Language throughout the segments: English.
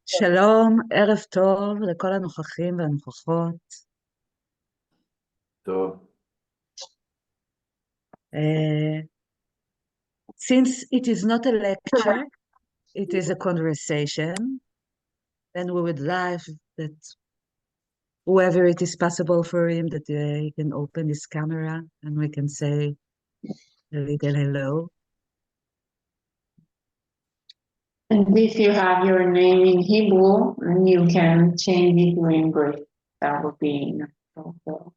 שלום, ערב טוב לכל הנוכחים והנוכחות. טוב, Since it is not a lecture, it is a conversation, then we would like that whoever it is possible for him, that he can open his camera and we can say a little hello. And if you have your name in Hebrew, you can change it to English. That would be enough. Also.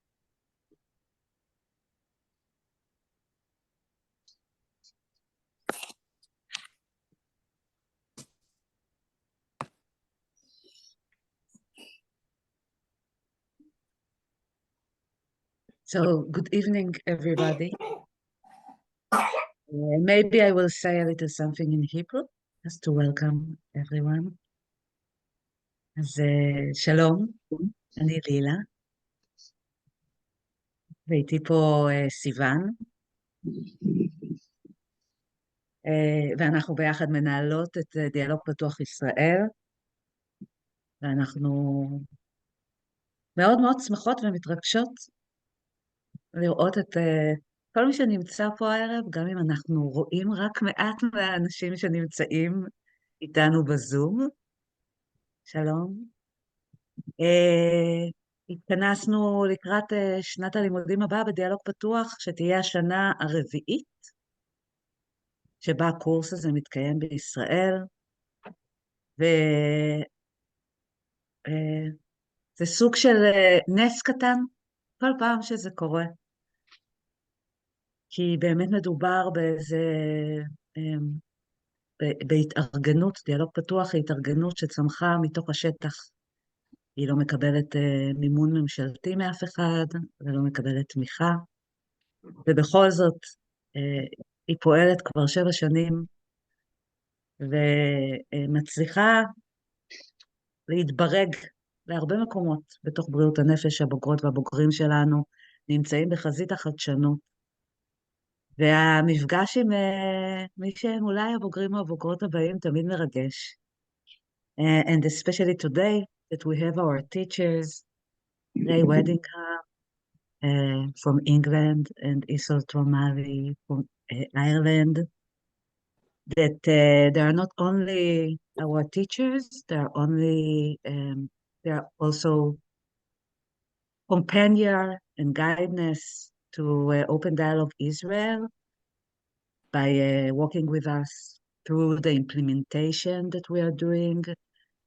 So, good evening, everybody. Maybe I will say a little something in Hebrew, just to welcome everyone. אז שלום, אני לילה, ואיתי פה סיוון, ואנחנו ביחד מנהלות את דיאלוג פתוח ישראל, ואנחנו מאוד מאוד שמחות ומתרגשות לראות את כל מי שנמצא פה הערב, גם אם אנחנו רואים רק מעט מהאנשים שנמצאים איתנו בזום. שלום. התכנסנו לקראת שנת הלימודים הבאה בדיאלוג פתוח, שתהיה השנה הרביעית, שבה הקורס הזה מתקיים בישראל, וזה סוג של נס קטן כל פעם שזה קורה, כי באמת מדובר באיזה, בהתארגנות, דיאלוג פתוח היא התארגנות שצמחה מתוך השטח. היא לא מקבלת מימון ממשלתי מאף אחד, ולא מקבלת תמיכה, ובכל זאת היא פועלת כבר 7 שנים, ומצליחה להתברג להרבה מקומות בתוך בריאות הנפש. הבוגרות והבוגרים שלנו נמצאים בחזית החדשנות, והמפגש עם מי שהם אולי הבוגרים או הבוגרות הבאים תמיד מרגש. And especially today that we have our teachers, Ray Weddingham from England and Isol Tromali from Ireland, that they are not only our teachers, they are also companion and guidance to Open Dialogue Israel by working with us through the implementation that we are doing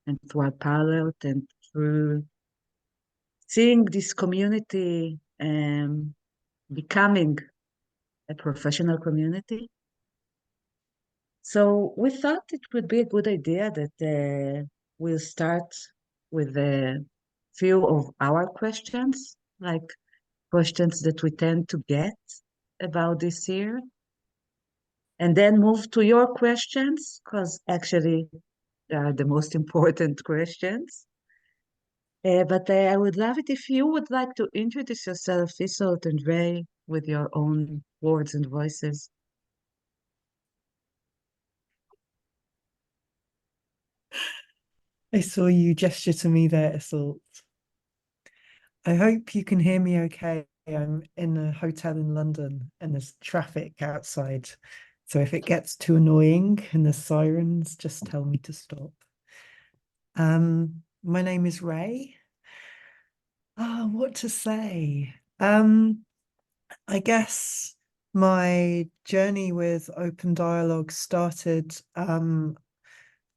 and through our pilot and through seeing this community becoming a professional community. So we thought it would be a good idea that we'll start with a few of our questions, like questions that we tend to get about this year, and then move to your questions, because actually they are the most important questions. But I would love it if you would like to introduce yourself, Isolt and Ray, with your own words and voices. I saw you gesture to me there, Isolt. I hope you can hear me okay. I'm in a hotel in London and there's traffic outside. So if it gets too annoying and there's sirens, just tell me to stop. My name is Ray. What to say? I guess my journey with Open Dialogue started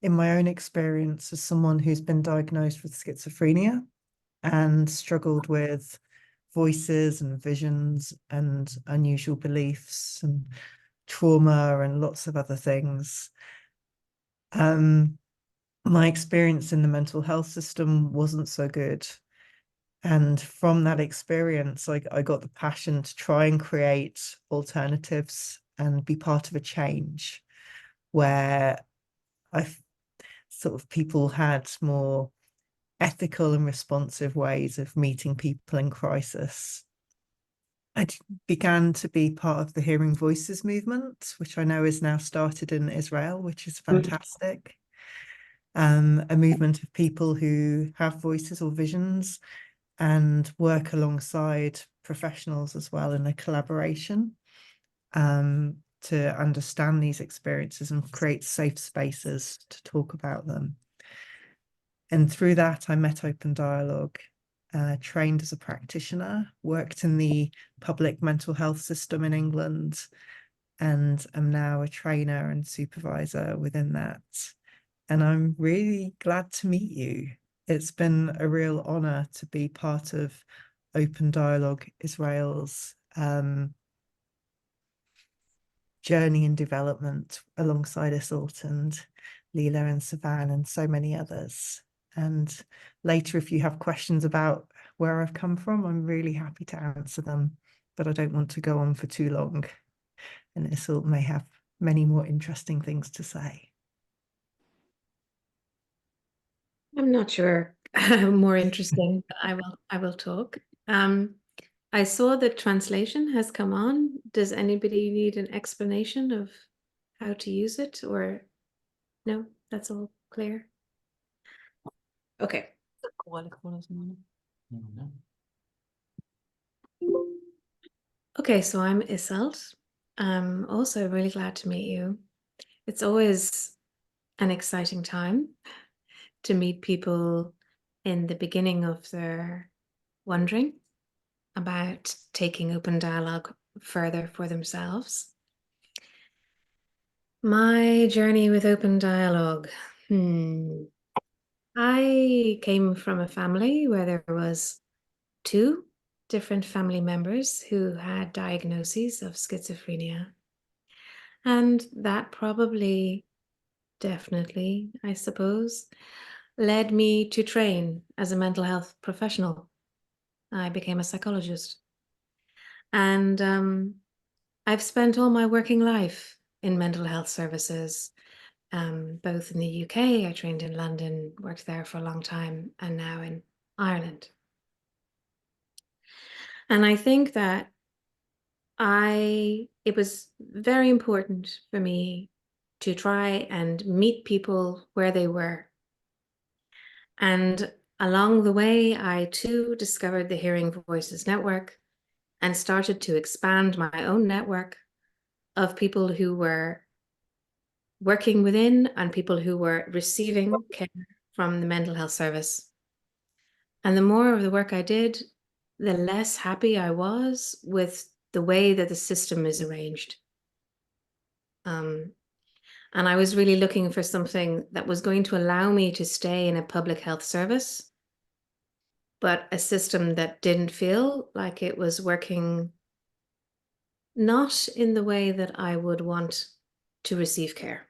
in my own experience as someone who's been diagnosed with schizophrenia and struggled with voices and visions and unusual beliefs and trauma and lots of other things. My experience in the mental health system wasn't so good. And from that experience, I got the passion to try and create alternatives and be part of a change where people had more ethical and responsive ways of meeting people in crisis. I began to be part of the Hearing Voices movement, which I know is now started in Israel, which is fantastic. a movement of people who have voices or visions and work alongside professionals as well in a collaboration to understand these experiences and create safe spaces to talk about them. And through that, I met Open Dialogue, trained as a practitioner, worked in the public mental health system in England, and am now a trainer and supervisor within that. And I'm really glad to meet you. It's been a real honor to be part of Open Dialogue Israel's journey and development alongside Iseult and Leela and Savan and so many others. And later, if you have questions about where I've come from, I'm really happy to answer them, but I don't want to go on for too long. And Iseult may have many more interesting things to say. I'm not sure more interesting, but I will talk. I saw the translation has come on. Does anybody need an explanation of how to use it, or no? That's all clear. Okay. Okay, so I'm Iseult. I'm also really glad to meet you. It's always an exciting time to meet people in the beginning of their wondering about taking open dialogue further for themselves. My journey with open dialogue. I came from a family where there was 2 different family members who had diagnoses of schizophrenia. And that probably, definitely, I suppose, led me to train as a mental health professional. I became a psychologist. And I've spent all my working life in mental health services, both in the UK, I trained in London, worked there for a long time, and now in Ireland. And I think that it was very important for me to try and meet people where they were. And along the way, I too discovered the Hearing Voices Network and started to expand my own network of people who were working within and people who were receiving care from the mental health service. And the more of the work I did, the less happy I was with the way that the system is arranged. And I was really looking for something that was going to allow me to stay in a public health service, but a system that didn't feel like it was working not in the way that I would want to receive care.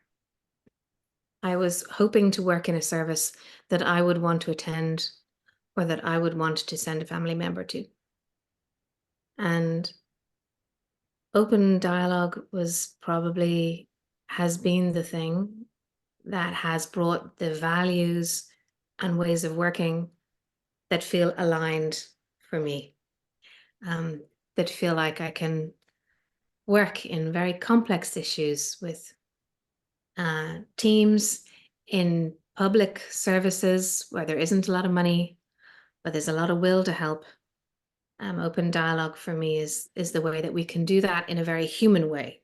I was hoping to work in a service that I would want to attend or that I would want to send a family member to. And open dialogue has been the thing that has brought the values and ways of working that feel aligned for me, that feel like I can work in very complex issues with teams in public services where there isn't a lot of money, but there's a lot of will to help. Open dialogue for me is the way that we can do that in a very human way,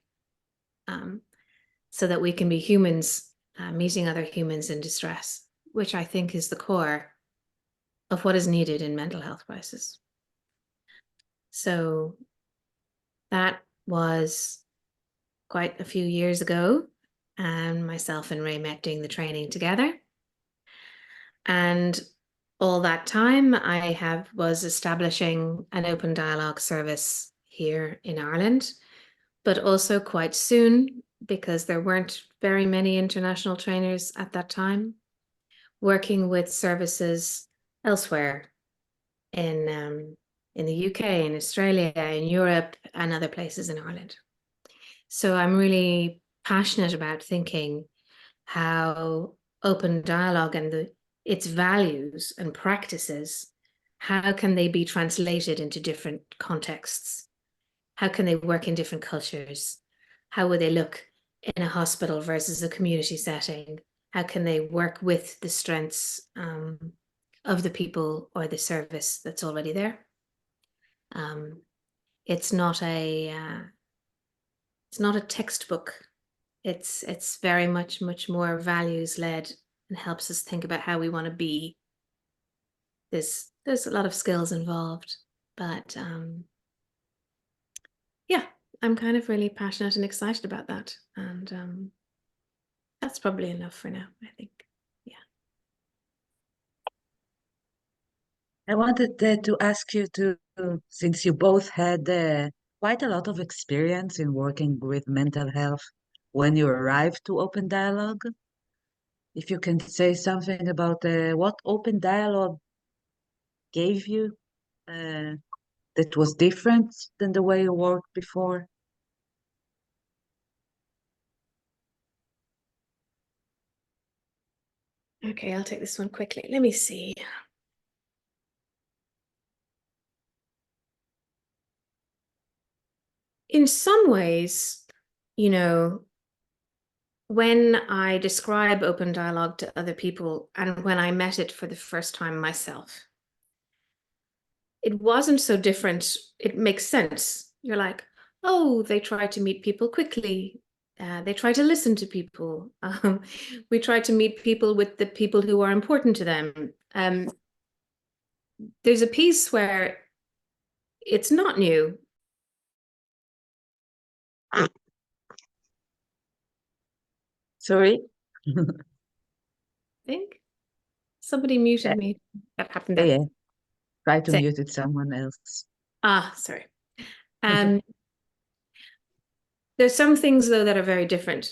so that we can be humans meeting other humans in distress, which I think is the core of what is needed in mental health crisis. So that was quite a few years ago, and myself and Ray met doing the training together. And all that time I was establishing an open dialogue service here in Ireland, but also quite soon, because there weren't very many international trainers at that time, working with services elsewhere in the UK, in Australia, in Europe, and other places in Ireland. So I'm really passionate about thinking how open dialogue and its values and practices, how can they be translated into different contexts? How can they work in different cultures? How would they look in a hospital versus a community setting? how can they work with the strengths of the people or the service that's already there. It's not a textbook. It's very much more values led and helps us think about how we want to be. There's a lot of skills involved, but yeah, I'm kind of really passionate and excited about that, and that's probably enough for now, I think. Yeah. I wanted to ask you to, since you both had quite a lot of experience in working with mental health when you arrived to Open Dialogue, if you can say something about what Open Dialogue gave you that was different than the way you worked before. Okay, I'll take this one quickly. Let me see. In some ways, you know, when I describe Open Dialogue to other people and when I met it for the first time myself, it wasn't so different. It makes sense. You're like, oh, they try to meet people quickly. They try to listen to people. We try to meet people with the people who are important to them. There's a piece where it's not new. Sorry? I think somebody muted me. That happened Yeah, then. yeah. Try to Say- mute it someone else. sorry. There's some things, though, that are very different,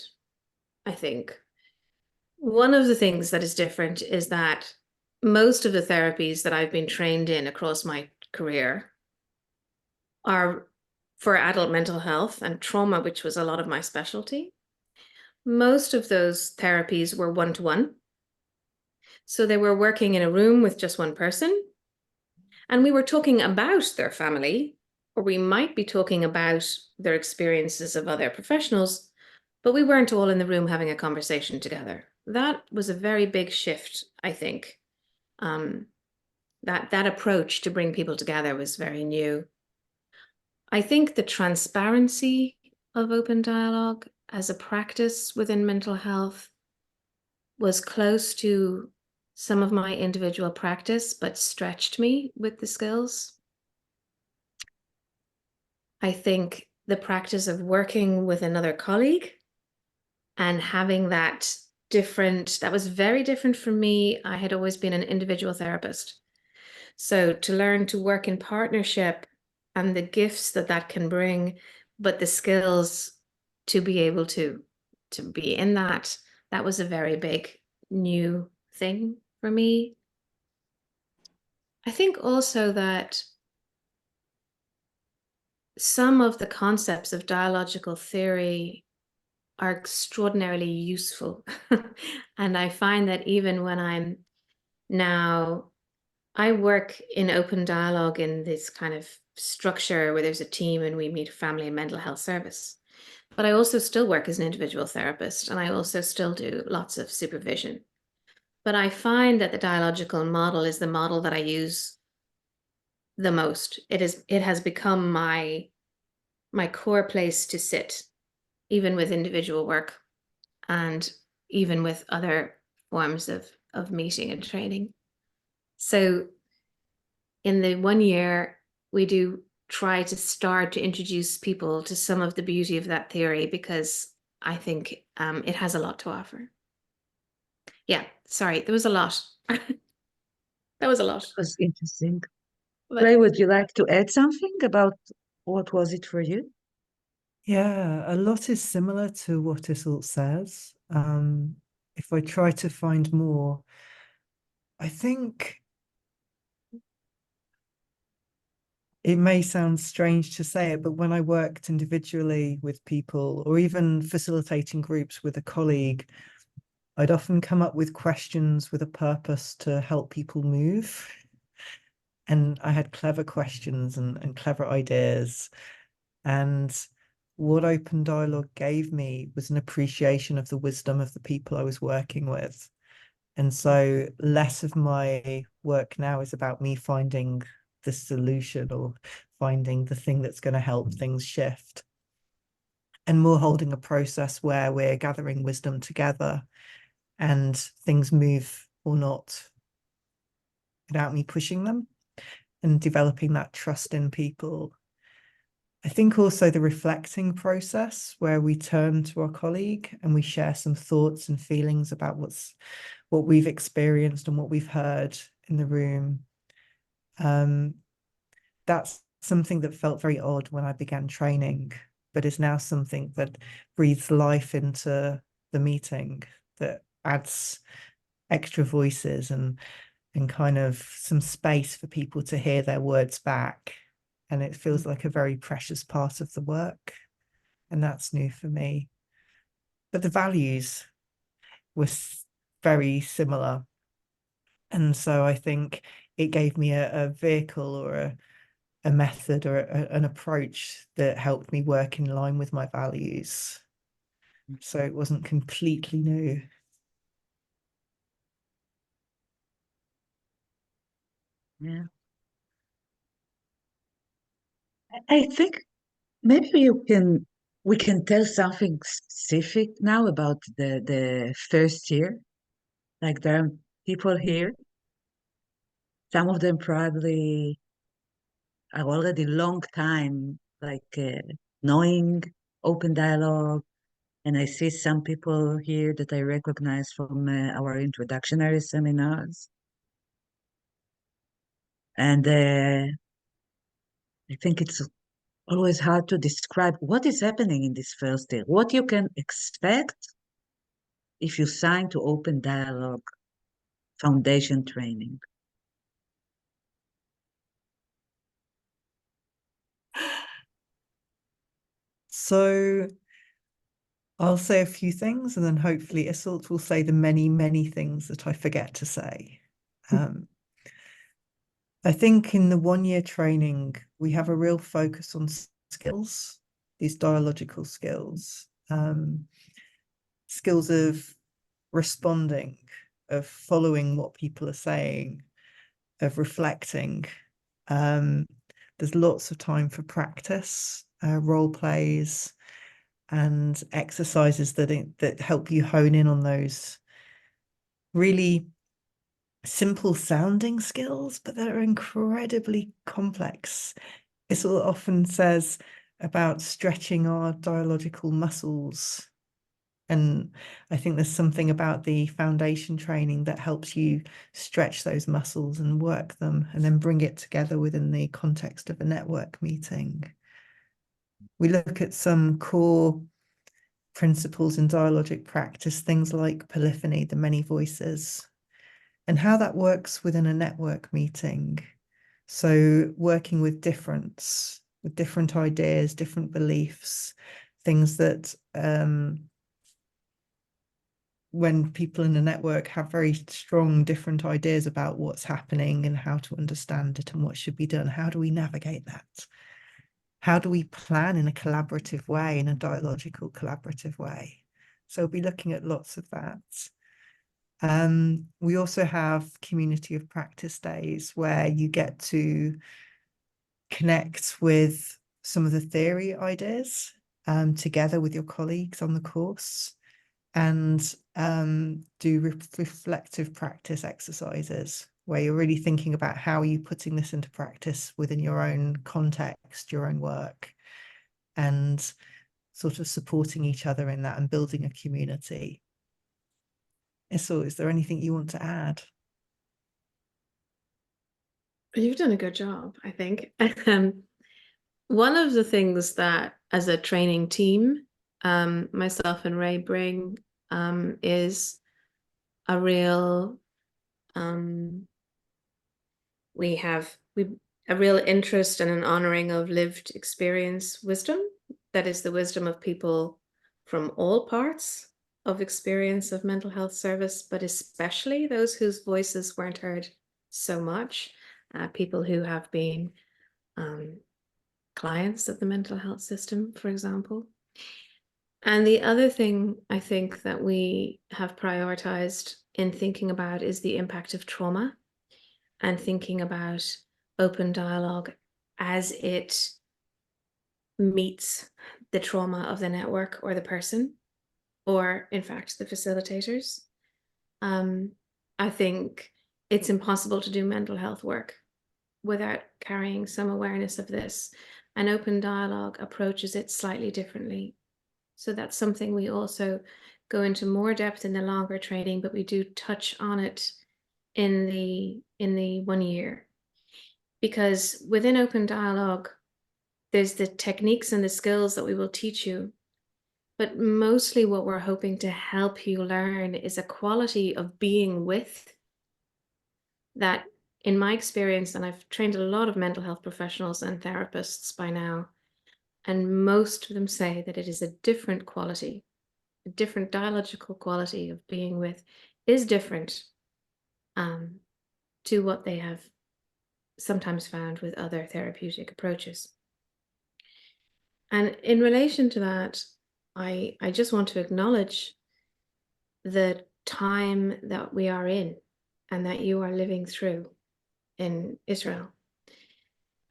I think. One of the things that is different is that most of the therapies that I've been trained in across my career are for adult mental health and trauma, which was a lot of my specialty. Most of those therapies were one-to-one. So they were working in a room with just one person, and we were talking about their family, or we might be talking about their experiences of other professionals, but we weren't all in the room having a conversation together. That was a very big shift, I think. That approach to bring people together was very new. I think the transparency of Open Dialogue as a practice within mental health was close to some of my individual practice, but stretched me with the skills. I think the practice of working with another colleague and having that was very different from me. I had always been an individual therapist. So to learn to work in partnership and the gifts that can bring, but the skills to be able to be in that was a very big new thing for me. I think also that some of the concepts of dialogical theory are extraordinarily useful. And I find that even when I work in Open Dialogue in this kind of structure where there's a team and we meet a family and mental health service. But I also still work as an individual therapist, and I also still do lots of supervision. But I find that the dialogical model is the model that I use the most. It has become my core place to sit, even with individual work and even with other forms of meeting and training. So in the 1 year, we do try to start to introduce people to some of the beauty of that theory, because I think it has a lot to offer. Yeah, sorry, there was a lot. That was a lot. It was interesting. But Ray, would you like to add something about what was it for you? Yeah, a lot is similar to what Iseult says. If I try to find more, I think it may sound strange to say it, but when I worked individually with people or even facilitating groups with a colleague, I'd often come up with questions with a purpose to help people move. And I had clever questions and clever ideas. And what open dialogue gave me was an appreciation of the wisdom of the people I was working with. And so less of my work now is about me finding the solution or finding the thing that's going to help things shift, and more holding a process where we're gathering wisdom together and things move or not without me pushing them, and developing that trust in people. I think also the reflecting process where we turn to our colleague and we share some thoughts and feelings about what we've experienced and what we've heard in the room. That's something that felt very odd when I began training, but is now something that breathes life into the meeting, that adds extra voices and kind of some space for people to hear their words back. And it feels like a very precious part of the work. And that's new for me. But the values were very similar. And so I think it gave me a vehicle or a method or an approach that helped me work in line with my values. So it wasn't completely new. Yeah. I think maybe we can tell something specific now about the first year. Like there are people here, some of them probably are already long time, like knowing open dialogue. And I see some people here that I recognize from our introductionary seminars. And I think it's always hard to describe what is happening in this first year, what you can expect if you sign to open dialogue foundation training. So I'll say a few things, and then hopefully Iseult will say the many, many things that I forget to say. I think in the 1-year training, we have a real focus on skills, these dialogical skills, skills of responding, of following what people are saying, of reflecting. There's lots of time for practice, role plays, and exercises that help you hone in on those really simple sounding skills, but they're incredibly complex. Iseult often says about stretching our dialogical muscles. And I think there's something about the foundation training that helps you stretch those muscles and work them and then bring it together within the context of a network meeting. We look at some core principles in dialogic practice, things like polyphony, the many voices, and how that works within a network meeting. So working with different ideas, different beliefs, things that when people in a network have very strong different ideas about what's happening and how to understand it and what should be done, how do we navigate that? How do we plan in a collaborative way, in a dialogical collaborative way? So we'll be looking at lots of that. We also have community of practice days where you get to connect with some of the theory ideas together with your colleagues on the course, and do reflective practice exercises where you're really thinking about how are you putting this into practice within your own context, your own work, and sort of supporting each other in that and building a community. Iseult, is there anything you want to add? You've done a good job, I think. One of the things that as a training team, myself and Ray bring is a real we have a real interest and an honoring of lived experience wisdom. That is the wisdom of people from all parts of experience of mental health service, but especially those whose voices weren't heard so much, people who have been clients of the mental health system, for example. And the other thing I think that we have prioritized in thinking about is the impact of trauma, and thinking about open dialogue as it meets the trauma of the network or the person, or in fact, the facilitators. I think it's impossible to do mental health work without carrying some awareness of this. And open dialogue approaches it slightly differently. So that's something we also go into more depth in the longer training, but we do touch on it in the 1 year. Because within open dialogue, there's the techniques and the skills that we will teach you, but mostly what we're hoping to help you learn is a quality of being with that, in my experience, and I've trained a lot of mental health professionals and therapists by now, and most of them say that it is a different quality, a different dialogical quality of being with is different to what they have sometimes found with other therapeutic approaches. And in relation to that, I just want to acknowledge the time that we are in and that you are living through in Israel,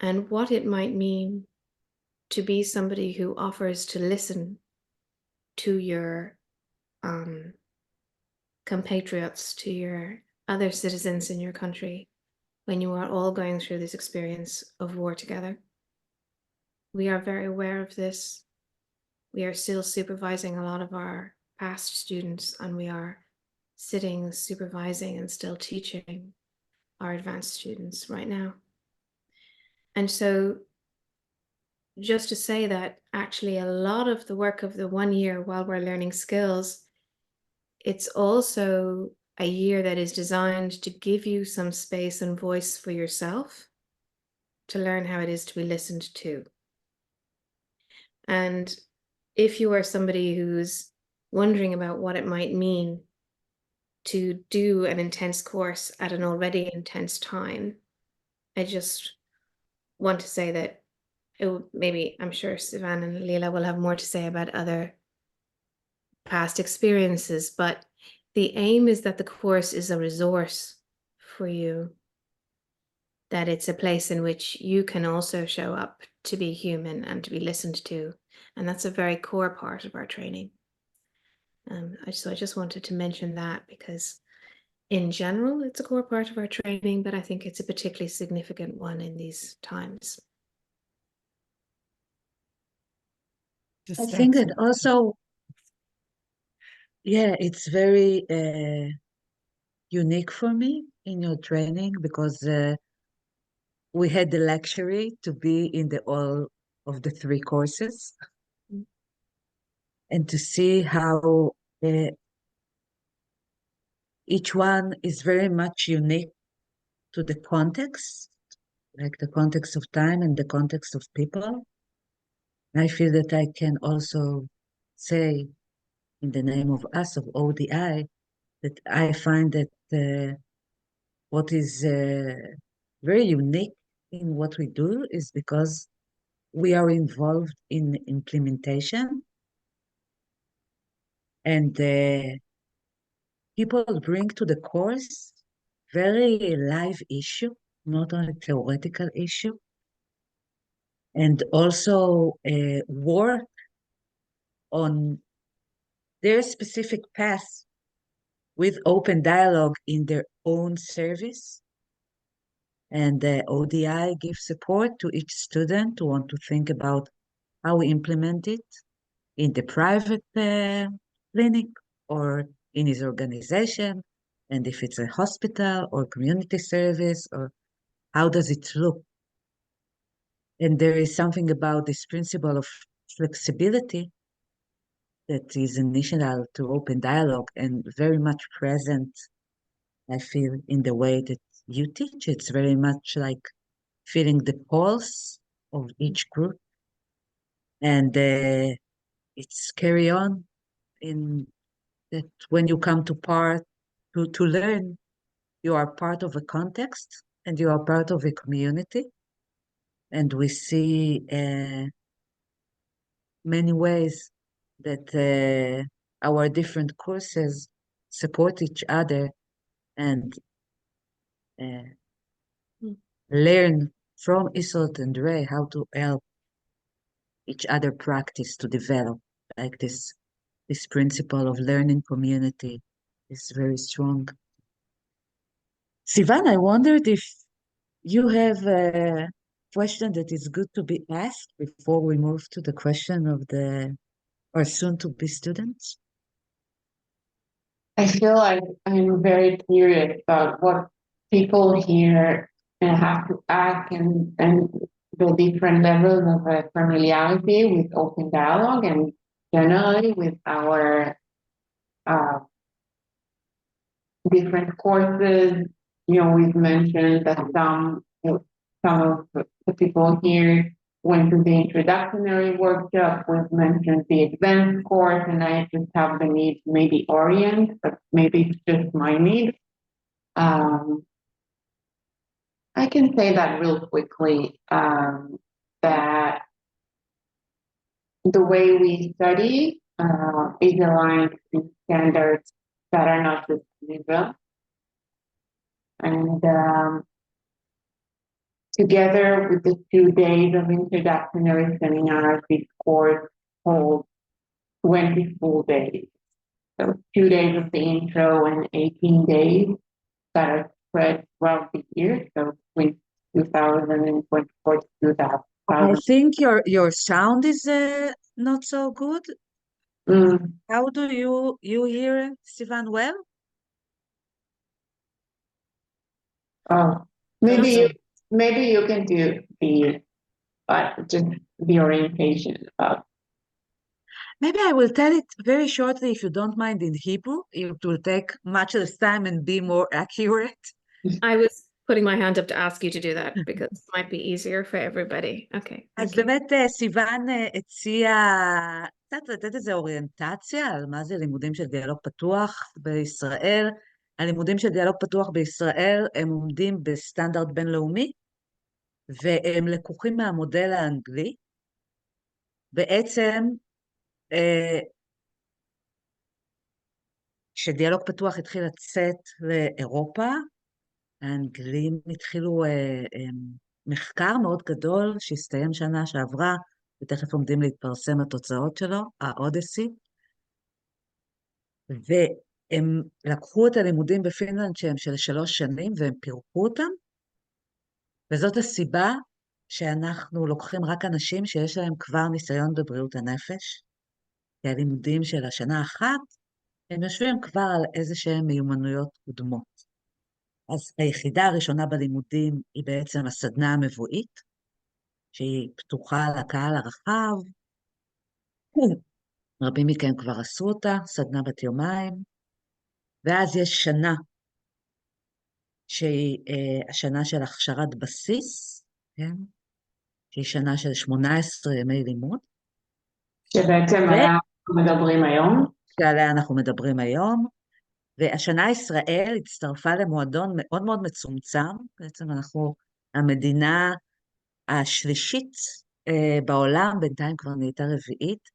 and what it might mean to be somebody who offers to listen to your compatriots, to your other citizens in your country, when you are all going through this experience of war together. We are very aware of this. We are still supervising a lot of our past students, and we are sitting, supervising, and still teaching our advanced students right now. And so just to say that actually a lot of the work of the 1 year while we're learning skills, it's also a year that is designed to give you some space and voice for yourself to learn how it is to be listened to. And if you are somebody who's wondering about what it might mean to do an intense course at an already intense time, I just want to say that maybe, I'm sure Sivan and Leila will have more to say about other past experiences, but the aim is that the course is a resource for you, that it's a place in which you can also show up to be human and to be listened to. And that's a very core part of our training. So I just wanted to mention that, because in general, it's a core part of our training, but I think it's a particularly significant one in these times. I think that also, yeah, it's very unique for me in your training, because we had the luxury to be in all of the 3 courses and to see how each one is very much unique to the context, like the context of time and the context of people. I feel that I can also say, in the name of us, of ODI, that I find that what is very unique in what we do is because we are involved in implementation, and people bring to the course very live issue, not only theoretical issue, and also work on their specific path with open dialogue in their own service. And the ODI gives support to each student who want to think about how we implement it in the private clinic or in his organization, and if it's a hospital or community service, or how does it look. And there is something about this principle of flexibility that is initial to open dialogue and very much present, I feel, in the way that you teach. It's very much like feeling the pulse of each group, and it's carry on in that when you come to learn, you are part of a context and you are part of a community, and we see many ways that our different courses support each other and learn from Isolt and Ray how to help each other practice to develop like this principle of learning community is very strong. Sivan, I wondered if you have a question that is good to be asked before we move to the question of our soon-to-be students. I feel like I'm very curious about what people here have to ask and the different levels of familiarity with open dialogue and generally with our different courses. You know, we've mentioned that some of the people here went to the introductory workshop. We've mentioned the advanced course, and I just have the need to maybe orient, but maybe it's just my need. I can say that real quickly, that the way we study is aligned to standards that are not just liberal. And together with the 2 days of introductory seminars, this course holds 20 full days. So 2 days of the intro and 18 days that are spread throughout the year. So between 2024 to 2000. I think your sound is not so good. How do you hear Sivan well? Oh, maybe you can do just the orientation of. Maybe I will tell it very shortly, if you don't mind, in Hebrew. It will take much less time and be more accurate. I was putting my hand up to ask you to do that because it might be easier for everybody. Okay. אז באמת סיוון הציע קצת לתת איזו אוריינטציה על מה זה לימודים של דיאלוג פתוח בישראל. הלימודים של דיאלוג פתוח בישראל הם עומדים בסטנדרט בינלאומי, והם לקוחים מהמודל האנגלי. בעצם, כשדיאלוג פתוח התחיל לצאת לאירופה, האנגלים התחילו מחקר מאוד גדול שהסתיים שנה שעברה, ותכף עומדים להתפרסם התוצאות שלו, האודיסי, והם לקחו את הלימודים בפינלנד שהם של 3 שנים, והם פירקו אותם, וזאת הסיבה שאנחנו לוקחים רק אנשים שיש להם כבר ניסיון בבריאות הנפש, כי הלימודים של השנה אחת, הם יושבים כבר על איזה שהם מיומנויות קודמות. אז היחידה הראשונה בלימודים היא בעצם הסדנה המבואית, שהיא פתוחה לקהל הרחב. רבים מכם כבר עשו אותה, סדנה בת יומיים. ואז יש שנה, שהיא השנה של הכשרת בסיס, כן? שהיא שנה של 18 ימי לימוד. שבעצם עליה אנחנו מדברים היום. שעליה אנחנו מדברים היום. והשנה ישראל הצטרפה למועדון מאוד מאוד מצומצם, בעצם אנחנו המדינה השלישית בעולם, בינתיים כבר נהייתה רביעית,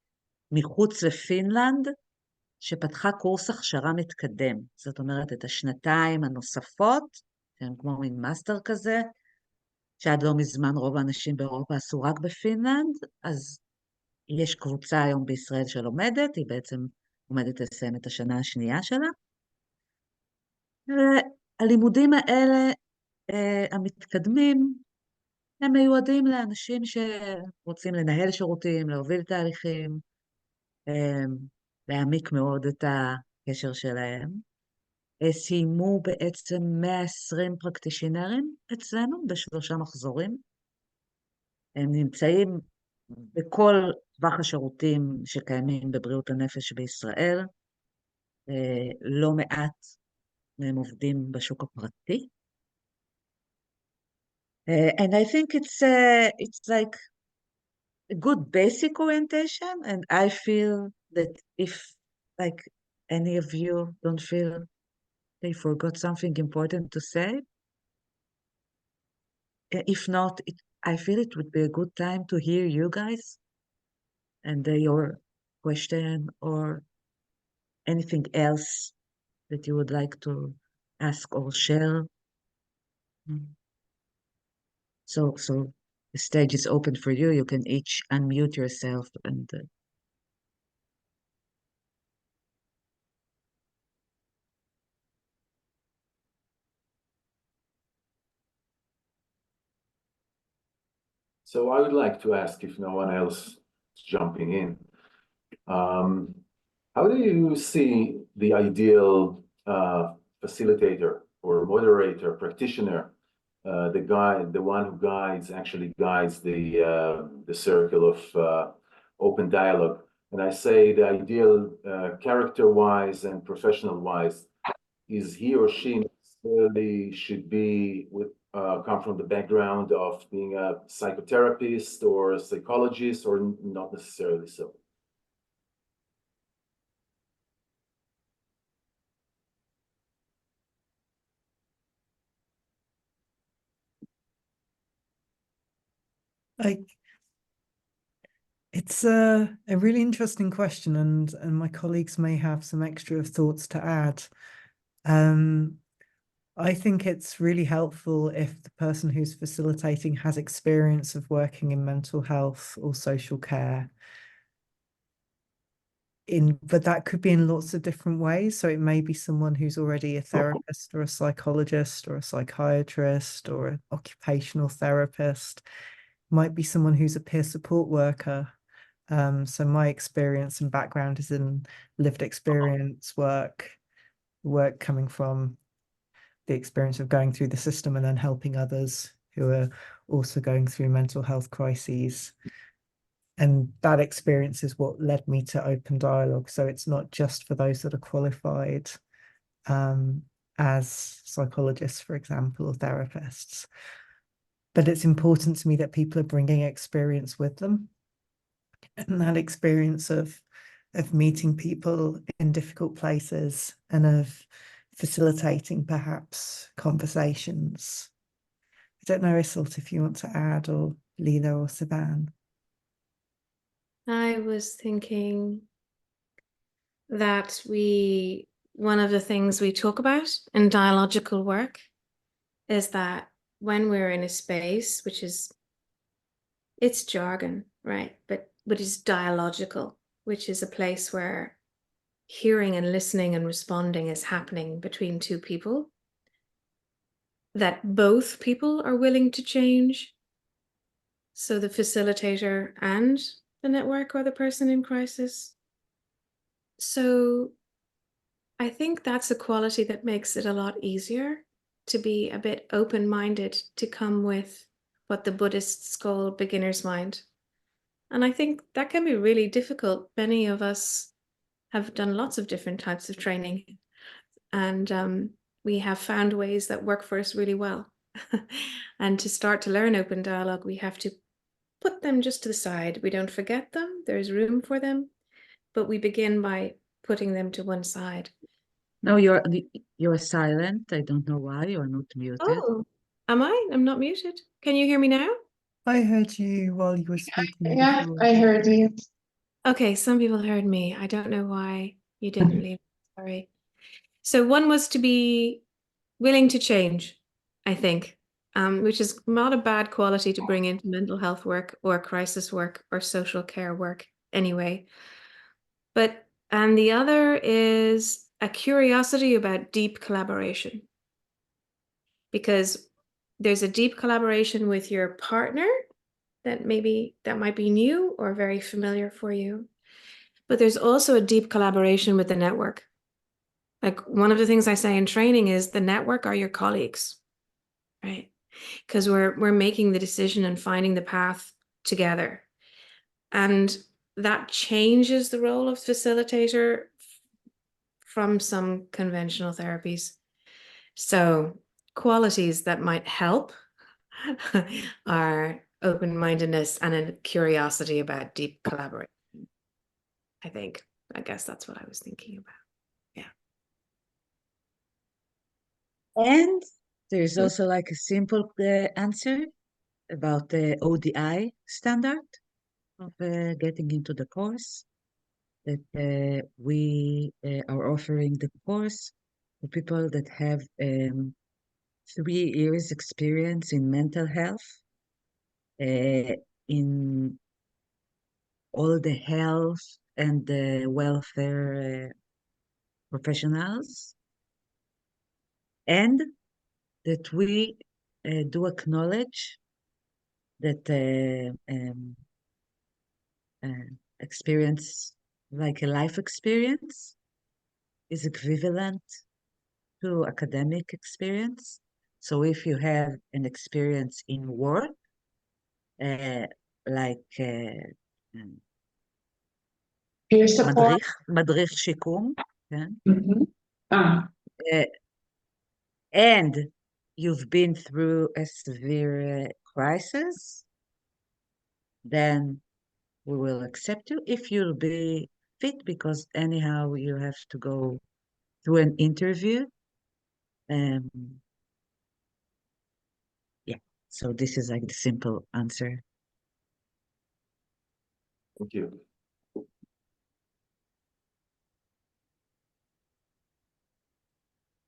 מחוץ לפינלנד, שפתחה קורס הכשרה מתקדם. זאת אומרת, את השנתיים הנוספות, שהם כמו מין מאסטר כזה, שעד לא מזמן רוב האנשים באירופה עשו רק בפינלנד, אז יש קבוצה היום בישראל שלומדת, היא בעצם עומדת לסיים את השנה השנייה שלה, והלימודים האלה, המתקדמים, הם מיועדים לאנשים שרוצים לנהל שירותים, להוביל תהליכים, להעמיק מאוד את הקשר שלהם. סיימו בעצם 120 פרקטישנרים אצלנו ב3 מחזורים. הם נמצאים בכל טווח השירותים שקיימים בבריאות הנפש בישראל. לא מעט הם עובדים בשוק הפרטי. And I think it's like a good basic orientation, and I feel that if like any of you don't feel they forgot something important to say, if not, I feel it would be a good time to hear you guys and your question or anything else that you would like to ask or share. So the stage is open for you. You can each unmute yourself and So I would like to ask, if no one else is jumping in, how do you see the ideal facilitator or moderator, practitioner, the one who actually guides the circle of open dialogue? And I say the ideal character-wise and professional-wise, is he or she necessarily should be come from the background of being a psychotherapist or a psychologist, or not necessarily so? It's a really interesting question, and my colleagues may have some extra thoughts to add. I think it's really helpful if the person who's facilitating has experience of working in mental health or social care. But that could be in lots of different ways. So it may be someone who's already a therapist or a psychologist or a psychiatrist or an occupational therapist. Might be someone who's a peer support worker. So my experience and background is in lived experience work coming from the experience of going through the system and then helping others who are also going through mental health crises. And that experience is what led me to open dialogue. So it's not just for those that are qualified as psychologists, for example, or therapists. But it's important to me that people are bringing experience with them. And that experience of meeting people in difficult places and of facilitating perhaps conversations. I don't know, Isolt, if you want to add, or Lila or Sivan. I was thinking that one of the things we talk about in dialogical work is that when we're in a space, it's jargon, right? But it's dialogical, which is a place where hearing and listening and responding is happening between two people, that both people are willing to change. So the facilitator and the network or the person in crisis. So I think that's a quality that makes it a lot easier to be a bit open-minded, to come with what the Buddhists call beginner's mind. And I think that can be really difficult. Many of us have done lots of different types of training, and we have found ways that work for us really well. And to start to learn open dialogue, we have to put them just to the side. We don't forget them. There's room for them, but we begin by putting them to one side. no, you're silent. I don't know why you're not muted. Oh, am I? I'm not muted. Can you hear me now? I heard you while you were speaking. Yeah, before. I heard you. Okay, some people heard me. I don't know why you didn't leave. Sorry. So one was to be willing to change, I think, which is not a bad quality to bring into mental health work or crisis work or social care work anyway. And the other is a curiosity about deep collaboration, because there's a deep collaboration with your partner that might be new or very familiar for you, but there's also a deep collaboration with the network. Like, one of the things I say in training is the network are your colleagues, right? Because we're making the decision and finding the path together. And that changes the role of facilitator from some conventional therapies. So qualities that might help are open-mindedness and a curiosity about deep collaboration. I guess that's what I was thinking about. Yeah. And there's also like a simple answer. about the ODI standard of getting into the course, that we are offering the course for people that have 3 years experience in mental health, in all the health and the welfare professionals, and that we do acknowledge that experience, like a life experience, is equivalent to academic experience. So if you have an experience in work, like Peer support. מדריך שיקום, כן? Ah, And you've been through a severe crisis, then we will accept you if you'll be fit, because anyhow you have to go through an interview. Yeah, so this is like the simple answer. Thank you.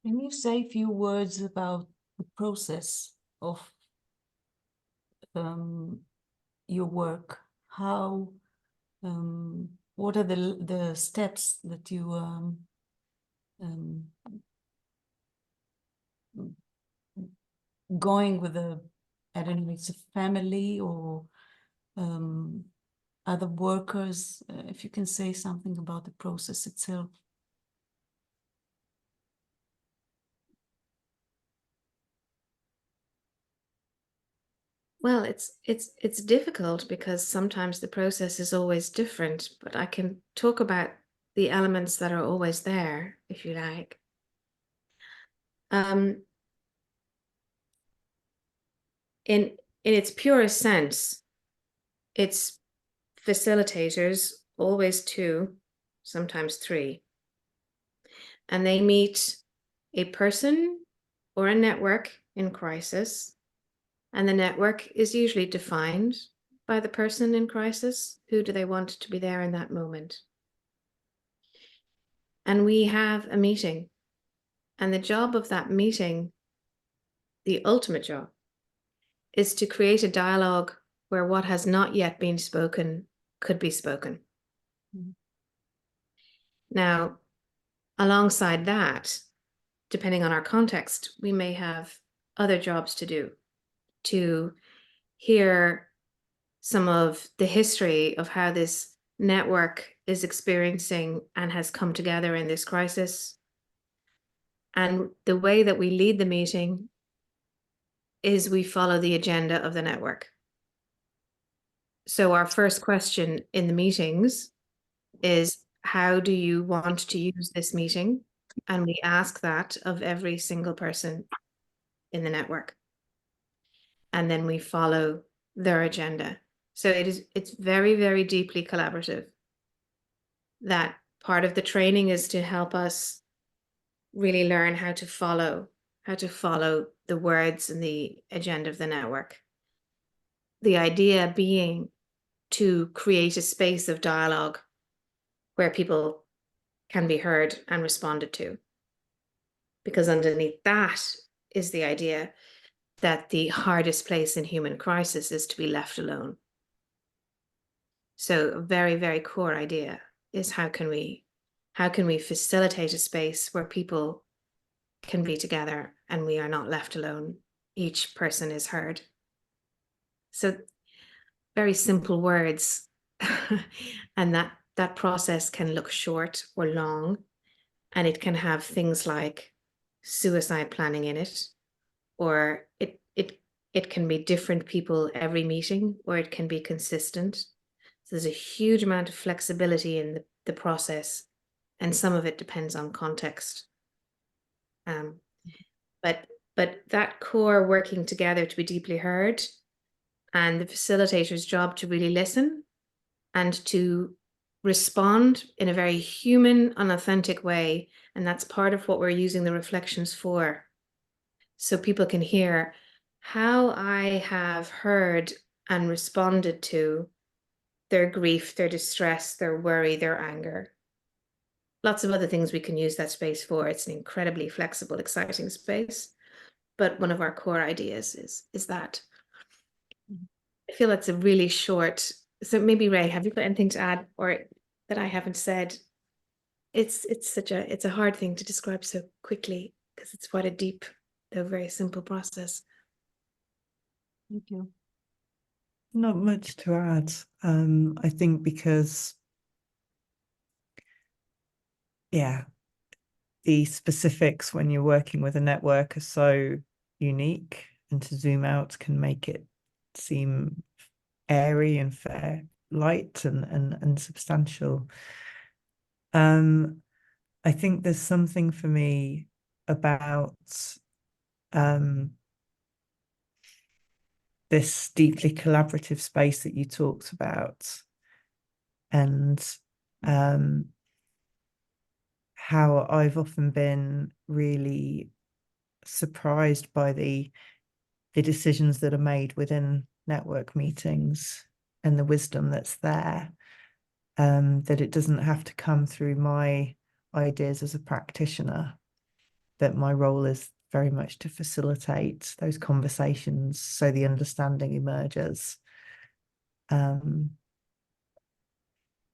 Can you say a few words about the process of your work? How, what are the steps that you going with I don't know, it's a family or other workers? If you can say something about the process itself. Well, it's difficult because sometimes the process is always different, but I can talk about the elements that are always there, if you like. In its purest sense, it's facilitators, always 2, sometimes 3, and they meet a person or a network in crisis. And the network is usually defined by the person in crisis. Who do they want to be there in that moment? And we have a meeting. And the job of that meeting, the ultimate job, is to create a dialogue where what has not yet been spoken could be spoken. Mm-hmm. Now, alongside that, depending on our context, we may have other jobs to do, to hear some of the history of how this network is experiencing and has come together in this crisis. And the way that we lead the meeting is we follow the agenda of the network. So our first question in the meetings is, how do you want to use this meeting? And we ask that of every single person in the network. And then we follow their agenda. So it's very, very deeply collaborative. That part of the training is to help us really learn how to follow the words and the agenda of the network. The idea being to create a space of dialogue where people can be heard and responded to. Because underneath that is the idea that the hardest place in human crisis is to be left alone. So a very, very core idea is how can we facilitate a space where people can be together and we are not left alone. Each person is heard. So very simple words. And that process can look short or long, and it can have things like suicide planning in it, or it can be different people every meeting, or it can be consistent. So there's a huge amount of flexibility in the process, and some of it depends on context. But that core working together to be deeply heard, and the facilitator's job to really listen and to respond in a very human and authentic way. And that's part of what we're using the reflections for. So people can hear, how I have heard and responded to their grief, their distress, their worry, their anger. Lots of other things we can use that space for. It's an incredibly flexible, exciting space. But one of our core ideas is that. I feel it's a really short. So maybe Ray, have you got anything to add or that I haven't said? It's a hard thing to describe so quickly because it's quite a deep, though very simple process. Thank you. Not much to add. I think because, yeah, the specifics when you're working with a network are so unique, and to zoom out can make it seem airy and fair, light and substantial. I think there's something for me about this deeply collaborative space that you talked about, and how I've often been really surprised by the decisions that are made within network meetings and the wisdom that's there, that it doesn't have to come through my ideas as a practitioner, that my role is very much to facilitate those conversations so the understanding emerges.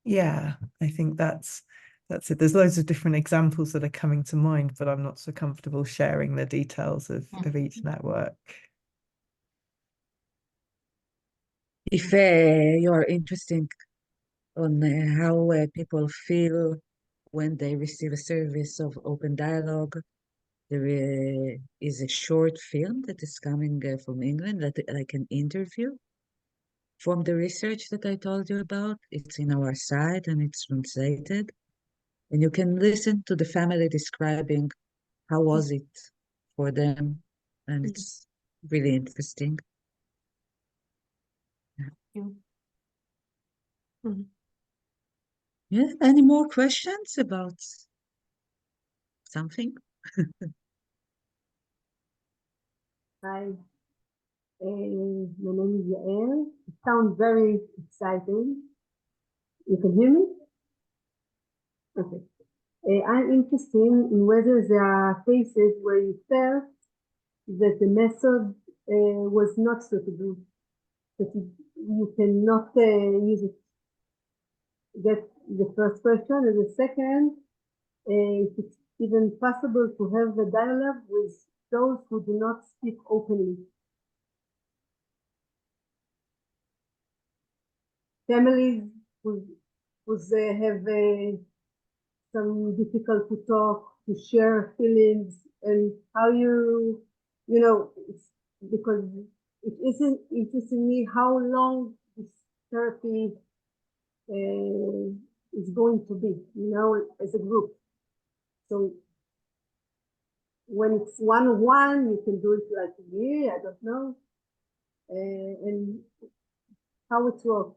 Yeah, I think that's it. There's loads of different examples that are coming to mind, but I'm not so comfortable sharing the details of each network. If you are interested on how people feel when they receive a service of open dialogue, there is a short film that is coming from England, that like an interview from the research that I told you about. It's in our site and it's translated. And you can listen to the family describing how was it for them. And it's really interesting. Yeah, any more questions about something? Hi, my name is Yael. It sounds very exciting. You can hear me? Okay. I'm interested in whether there are cases where you felt that the method was not suitable, that you cannot use it. That's the first question. And the second, if it's even possible to have a dialogue with those who do not speak openly. Families who have some difficult to talk, to share feelings, and how you know, because it isn't interesting me how long this therapy is going to be, as a group. So when it's one-on-one, you can do it like a year, I don't know, and how it works.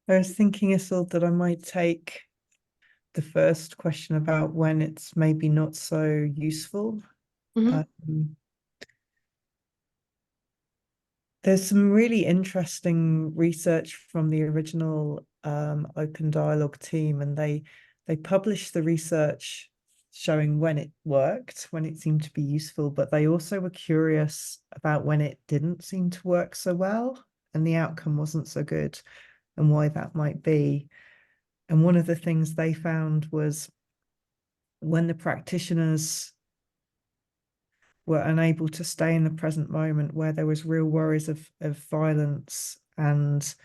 I was thinking, Isolde, that I might take the first question about when it's maybe not so useful. There's some really interesting research from the original Open Dialogue team, and they published the research showing when it worked, when it seemed to be useful, but they also were curious about when it didn't seem to work so well and the outcome wasn't so good, and why that might be. And one of the things they found was when the practitioners were unable to stay in the present moment, where there was real worries of violence, and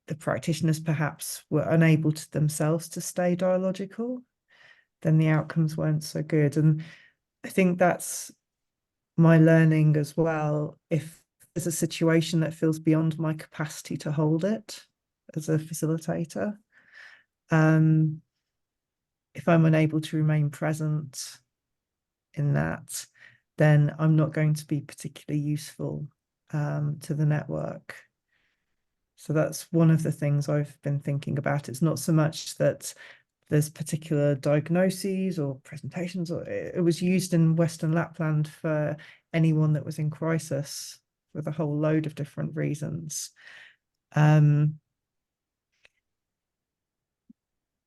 the practitioners perhaps were unable to themselves to stay dialogical, then the outcomes weren't so good. And I think that's my learning as well. If there's a situation that feels beyond my capacity to hold it as a facilitator, if I'm unable to remain present in that, then I'm not going to be particularly useful to the network. So that's one of the things I've been thinking about. It's not so much that there's particular diagnoses or presentations, or it was used in Western Lapland for anyone that was in crisis with a whole load of different reasons. But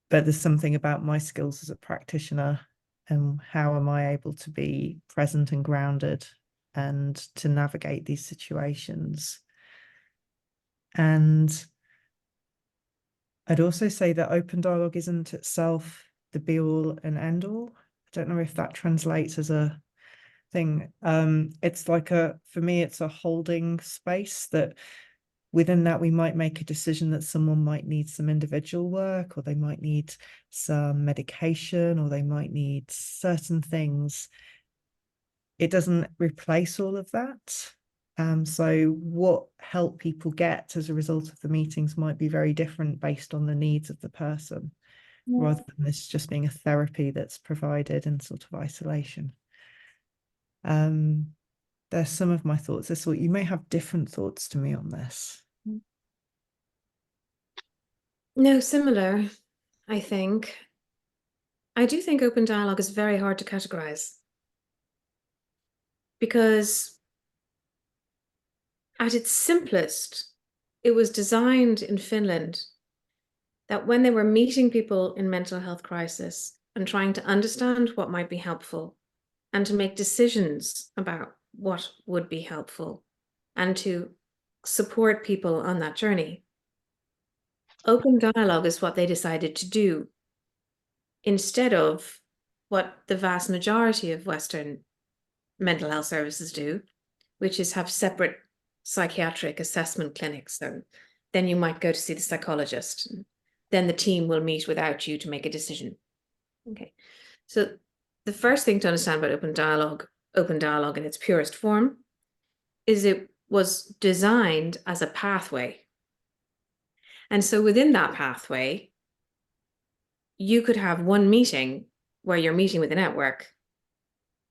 there's something about my skills as a practitioner and how am I able to be present and grounded and to navigate these situations. And I'd also say that open dialogue isn't itself the be all and end all. I don't know if that translates as a thing. It's like for me, it's a holding space that within that we might make a decision that someone might need some individual work, or they might need some medication, or they might need certain things. It doesn't replace all of that. So what help people get as a result of the meetings might be very different based on the needs of the person, rather than this just being a therapy that's provided in sort of isolation. There's some of my thoughts. You may have different thoughts to me on this. No, similar, I think. I do think open dialogue is very hard to categorize, because at its simplest, it was designed in Finland that when they were meeting people in mental health crisis and trying to understand what might be helpful and to make decisions about what would be helpful and to support people on that journey, open dialogue is what they decided to do, instead of what the vast majority of Western mental health services do, which is have separate psychiatric assessment clinics. So then you might go to see the psychologist. Then the team will meet without you to make a decision. Okay. So the first thing to understand about open dialogue in its purest form, is it was designed as a pathway. And so within that pathway, you could have one meeting where you're meeting with a network,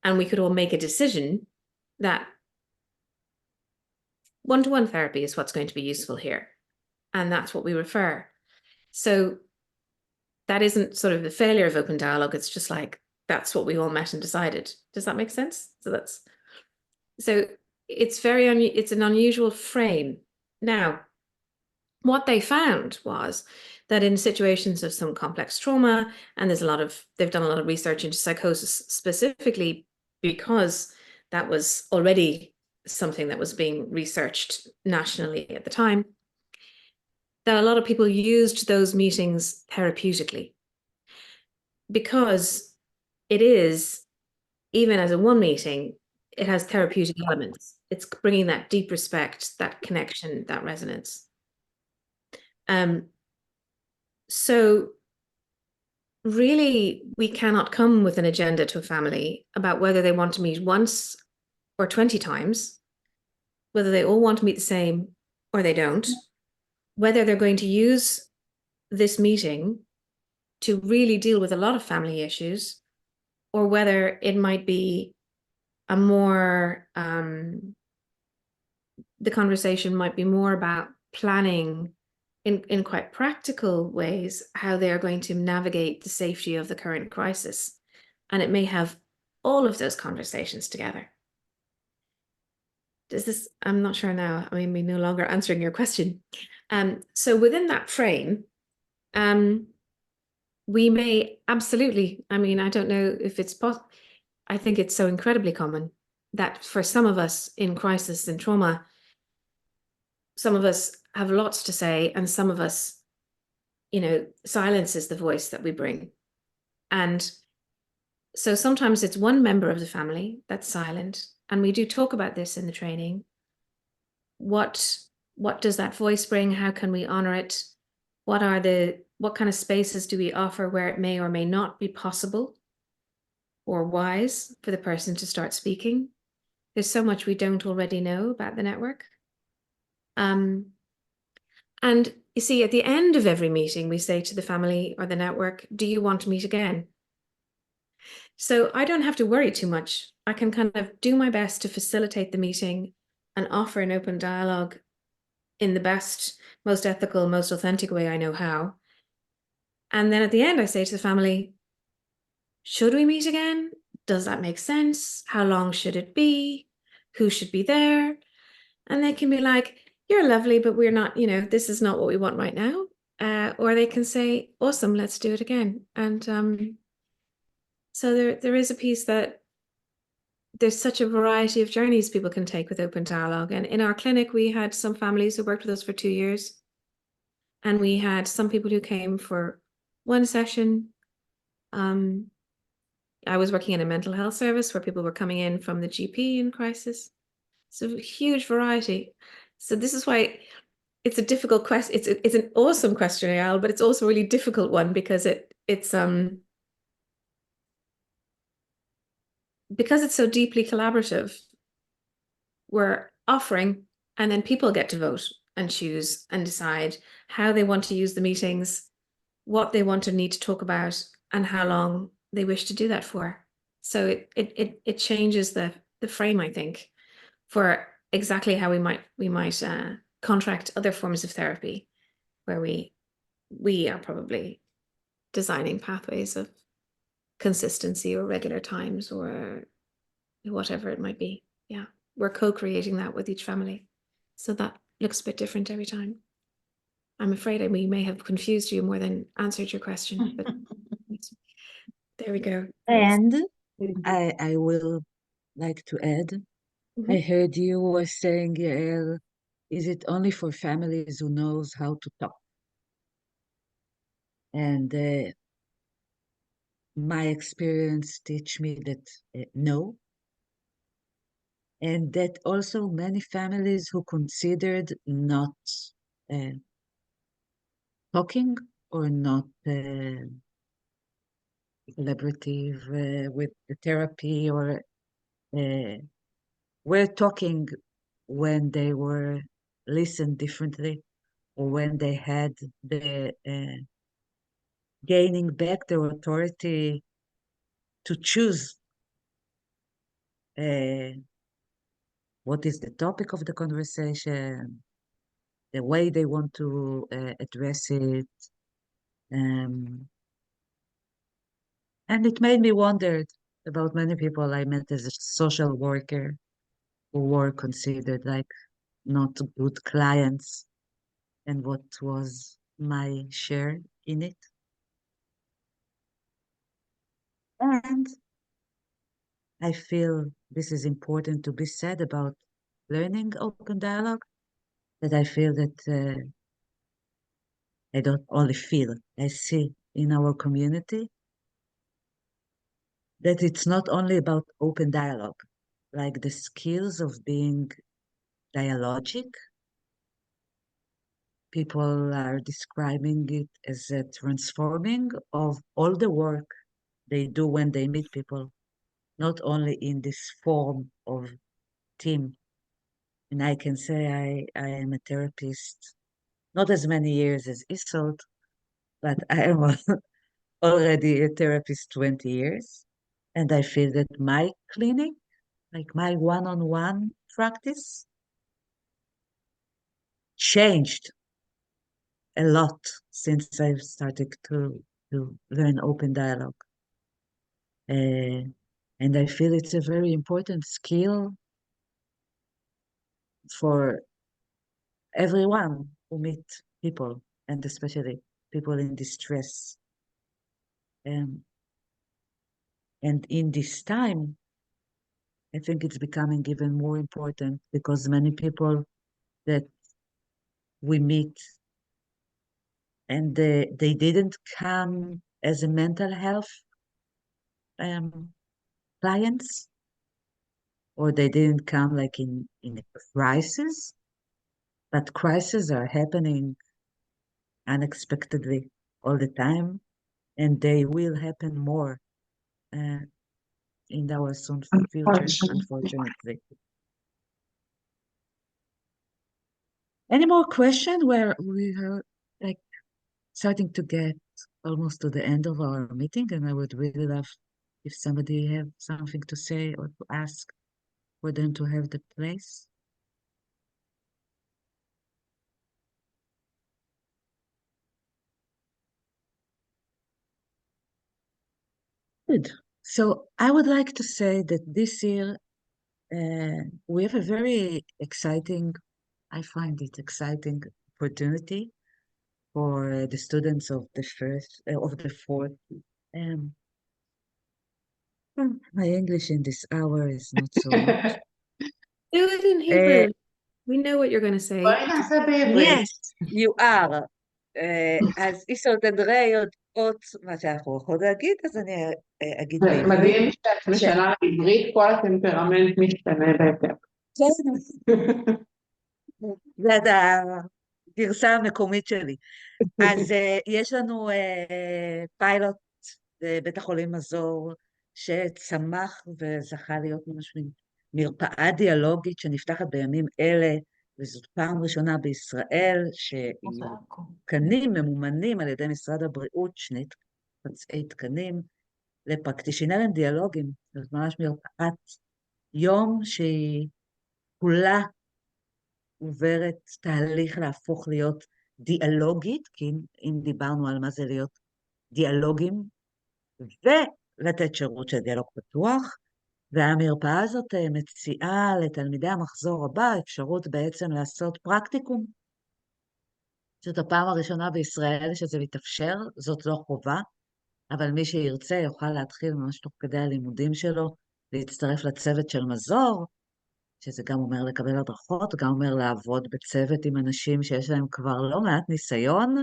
and we could all make a decision that one-to-one therapy is what's going to be useful here. And that's what we refer. So that isn't sort of the failure of open dialogue. It's just like, that's what we all met and decided. Does that make sense? So it's it's an unusual frame. Now, what they found was that in situations of some complex trauma, and they've done a lot of research into psychosis specifically because that was already something that was being researched nationally at the time, that a lot of people used those meetings therapeutically, because it is, even as a one meeting, it has therapeutic elements. It's bringing that deep respect, that connection, that resonance. So really, we cannot come with an agenda to a family about whether they want to meet once or 20 times, whether they all want to meet the same or they don't, whether they're going to use this meeting to really deal with a lot of family issues, or whether it might be a more, the conversation might be more about planning in quite practical ways how they are going to navigate the safety of the current crisis. And it may have all of those conversations together. I'm not sure now, I mean, we're no longer answering your question. So within that frame, we may absolutely, I mean, I don't know if it's possible. I think it's so incredibly common that for some of us in crisis and trauma, some of us have lots to say, and some of us, silence is the voice that we bring. And so sometimes it's one member of the family that's silent, and we do talk about this in the training. What does that voice bring? How can we honor it? What kind of spaces do we offer where it may or may not be possible or wise for the person to start speaking? There's so much we don't already know about the network. And you see, at the end of every meeting, we say to the family or the network, do you want to meet again? So I don't have to worry too much. I can kind of do my best to facilitate the meeting and offer an open dialogue in the best, most ethical, most authentic way I know how. And then at the end, I say to the family, should we meet again? Does that make sense? How long should it be? Who should be there? And they can be like, you're lovely, but we're not, this is not what we want right now. Or they can say, awesome, let's do it again. And so there is a piece that there's such a variety of journeys people can take with open dialogue. And in our clinic, we had some families who worked with us for 2 years. And we had some people who came for one session. I was working in a mental health service where people were coming in from the GP in crisis. So a huge variety. So this is why it's a difficult question. It's an awesome question, Eyal, but it's also a really difficult one because it's so deeply collaborative. We're offering, and then people get to vote and choose and decide how they want to use the meetings, what they want to need to talk about, and how long they wish to do that for. So it changes the frame, I think, for exactly how we might contract other forms of therapy, where we are probably designing pathways of consistency or regular times or whatever it might be. Yeah, we're co-creating that with each family. So that looks a bit different every time. I'm afraid we may have confused you more than answered your question, but there we go. And I will like to add, I heard you were saying, Yael, is it only for families who knows how to talk? And my experience teach me that no. And that also many families who considered not talking or not collaborative with the therapy or were talking when they were listened differently or when they had the gaining back their authority to choose what is the topic of the conversation, the way they want to address it. And it made me wonder about many people I met as a social worker who were considered like not good clients and what was my share in it. And I feel this is important to be said about learning open dialogue, that I feel that I don't only feel, I see in our community that it's not only about open dialogue, like the skills of being dialogic. People are describing it as a transforming of all the work they do when they meet people, not only in this form of team. And I can say I am a therapist, not as many years as Isolt, but I am already a therapist 20 years. And I feel that my clinic, like my one-on-one practice, changed a lot since I've started to learn open dialogue. And I feel it's a very important skill for everyone who meet people, and especially people in distress. And in this time, I think it's becoming even more important because many people that we meet and they didn't come as a mental health clients, or they didn't come like in a crisis, but crises are happening unexpectedly all the time, and they will happen more in our soon future, unfortunately. Any more questions? Where we are like starting to get almost to the end of our meeting, and I would really love if somebody have something to say or to ask for them to have the place. Good. So I would like to say that this year we have a very exciting, I find it exciting opportunity for the students of the fourth. My English in this hour is not so much. Do it in Hebrew. We know what you're going to say. בואי נעשה בעברית. Yes, you are. אז איסור תדרי יודעות מה שאנחנו יכולים להגיד, אז אני אגיד זה בעברית. מדהים שאת משנה לעברית, כל הטמפרמנט משתנה בהתאם. זה הגרסה המקומית שלי. אז יש לנו פיילוט בבית החולים מזור, שצמח וזכה להיות ממש מרפאה דיאלוגית שנפתחת בימים אלה, וזאת פעם ראשונה בישראל, שתקנים ממומנים על ידי משרד הבריאות, 2 תקנים, לפרקטישנרים דיאלוגיים. זאת ממש מרפאת יום שהיא כולה עוברת תהליך להפוך להיות דיאלוגית, כי אם דיברנו על מה זה להיות דיאלוגים, ולתת שירות של דיאלוג פתוח, והמרפאה הזאת מציעה לתלמידי המחזור הבא אפשרות בעצם לעשות פרקטיקום. זאת הפעם הראשונה בישראל שזה מתאפשר, זאת לא חובה, אבל מי שירצה יוכל להתחיל ממש תוך כדי הלימודים שלו, להצטרף לצוות של מזור, שזה גם אומר לקבל הדרכות, גם אומר לעבוד בצוות עם אנשים שיש להם כבר לא מעט ניסיון,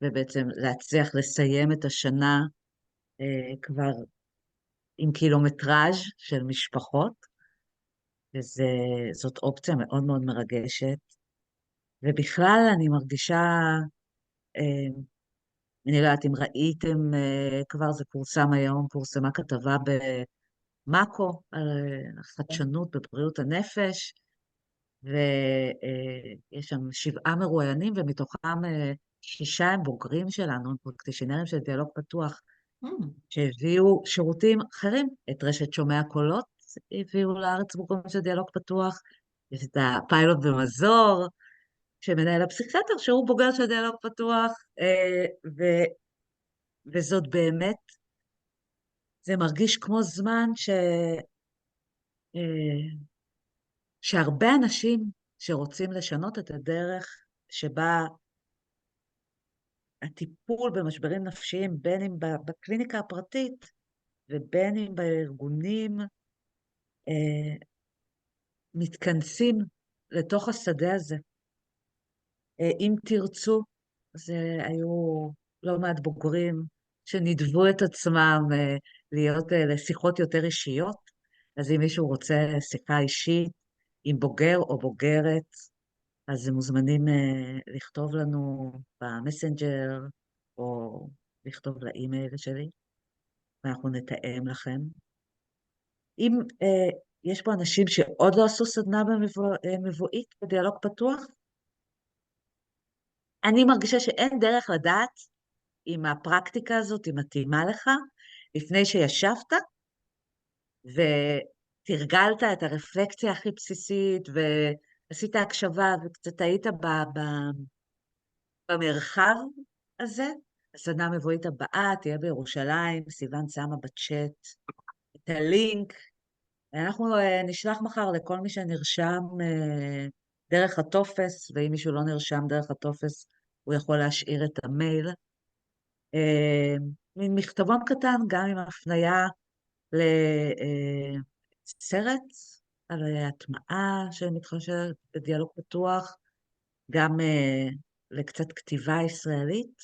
ובעצם להצליח לסיים את השנה כבר עם קילומטראז' של משפחות, וזאת אופציה מאוד מאוד מרגשת. ובכלל אני מרגישה, אני לא יודעת אם ראיתם, כבר זה פורסם היום, פורסמה כתבה במאקו על החדשנות בבריאות הנפש, ויש שם 7 מרואיינים, ומתוכם 6 הם בוגרים שלנו, הם פרקטישנרים של דיאלוג פתוח, שהביאו שירותים אחרים, את רשת שומע קולות, הביאו לארץ בוגרים של דיאלוג פתוח, יש את הפיילוט במזור, שמנהל הפסיכיאטר, שהוא בוגר של דיאלוג פתוח, וזאת באמת, זה מרגיש כמו זמן שהרבה אנשים שרוצים לשנות את הדרך שבה הטיפול במשברים נפשיים, בין אם בקליניקה הפרטית ובין אם בארגונים, מתכנסים לתוך השדה הזה. אם תרצו, זה היו לא מעט בוגרים שנדבו את עצמם להיות לשיחות יותר אישיות, אז אם מישהו רוצה שיחה אישית עם בוגר או בוגרת, אז הם מוזמנים לכתוב לנו במסנג'ר, או לכתוב לאימייל שלי, ואנחנו נתאם לכם. אם יש פה אנשים שעוד לא עשו סדנה מבואית בדיאלוג פתוח, אני מרגישה שאין דרך לדעת אם הפרקטיקה הזאת היא מתאימה לך, לפני שישבת ותרגלת את הרפלקציה הכי בסיסית, ועשית הקשבה וקצת היית במרחב הזה. הסדנה המבואית הבאה תהיה בירושלים, סיוון שמה בצ'אט את הלינק, אנחנו נשלח מחר לכל מי שנרשם דרך הטופס, ואם מישהו לא נרשם דרך הטופס, הוא יכול להשאיר את המייל. מין מכתבון קטן, גם עם הפנייה לסרט על הטמעה שמתחשבת בדיאלוג פתוח, גם לקצת כתיבה ישראלית,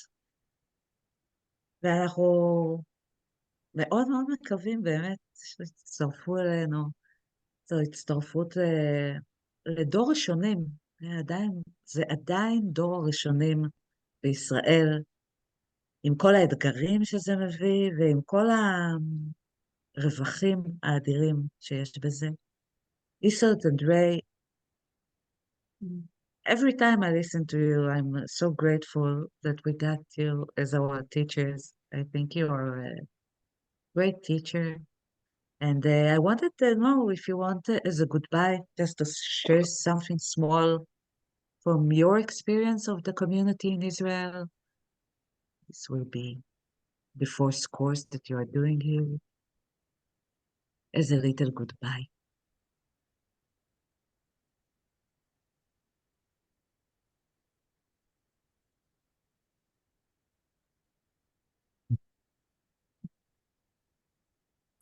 ואנחנו מאוד מאוד מקווים באמת שתצטרפו אלינו. זו הצטרפות לדור ראשונים, זה עדיין דור הראשונים בישראל, עם כל האתגרים שזה מביא, ועם כל הרווחים האדירים שיש בזה. איסות and Ray, every time I listen to you, I'm so grateful that we got you as our teachers. I think you are a great teacher. And I wanted to know if you want, as a goodbye, just to share something small from your experience of the community in Israel. This will be the 4th course that you are doing here as a little goodbye.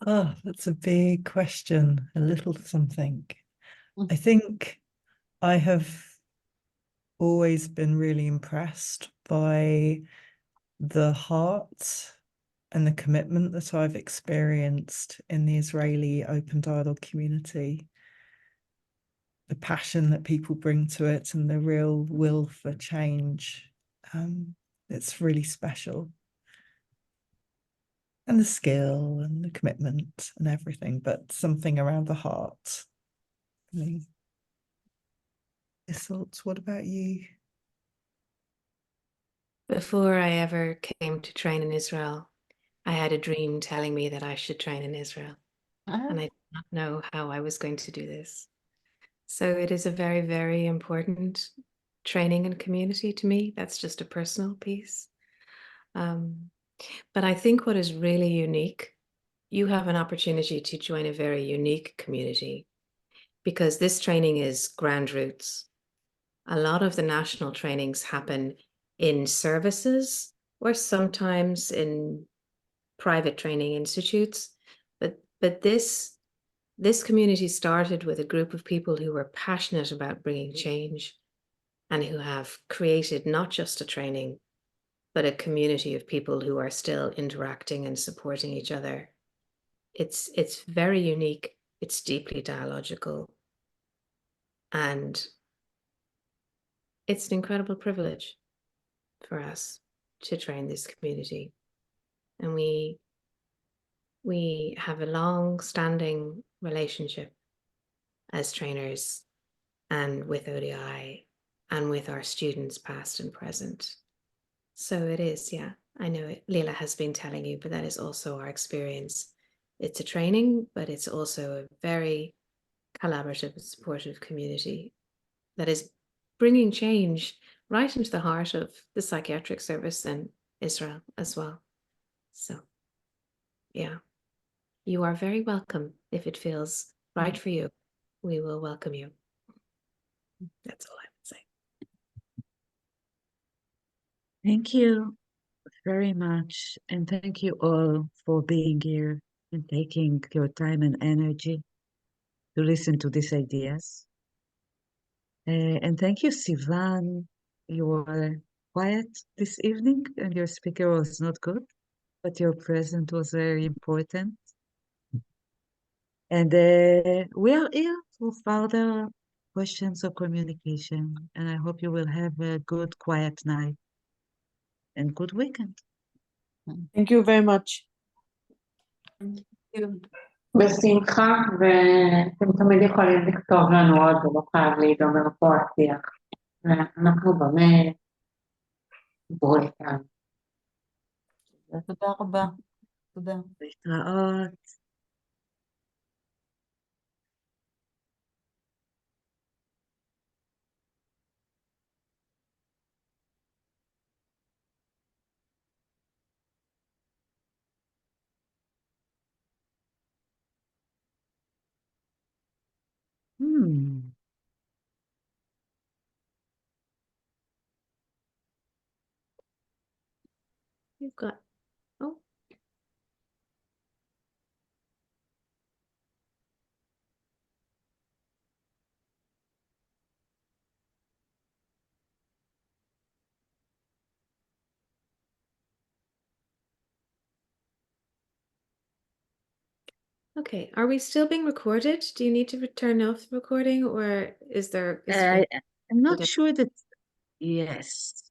Oh, that's a big question, a little something. I think I have always been really impressed by the heart and the commitment that I've experienced in the Israeli open dialogue community. The passion that people bring to it and the real will for change. It's really special. And the skill and the commitment and everything, but something around the heart. I mean, thoughts, what about you? Before I ever came to train in Israel, I had a dream telling me that I should train in Israel. And I did not know how I was going to do this. So it is a very, very important training and community to me. That's just a personal piece. But I think what is really unique, you have an opportunity to join a very unique community because this training is ground roots. A lot of the national trainings happen in services or sometimes in private training institutes. But this community started with a group of people who were passionate about bringing change and who have created not just a training, but a community of people who are still interacting and supporting each other. It's very unique. It's deeply dialogical. And it's an incredible privilege for us to train this community. And we have a long-standing relationship as trainers and with ODI and with our students past and present. So it is, yeah, I know it, Leila has been telling you, but that is also our experience. It's a training, but it's also a very collaborative and supportive community that is bringing change right into the heart of the psychiatric service in Israel as well. So, yeah, you are very welcome. If it feels right for you, we will welcome you. That's all I would say. Thank you very much. And thank you all for being here and taking your time and energy to listen to these ideas. And thank you, Sivan. You were quiet this evening and your speaker was not good, but your presence was very important. And we are here for further questions of communication. And I hope you will have a good, quiet night and good weekend. Thank you very much. בשמחה, ואתם תמיד יכולים לכתוב לנו עוד, זה לא חייב להיגמר פה השיח. ואנחנו באמת דיברו איתנו. תודה רבה. תודה. להתראות. You've got, oh. Okay, are we still being recorded? Do you need to turn off the recording or is there? I'm not sure that, yes.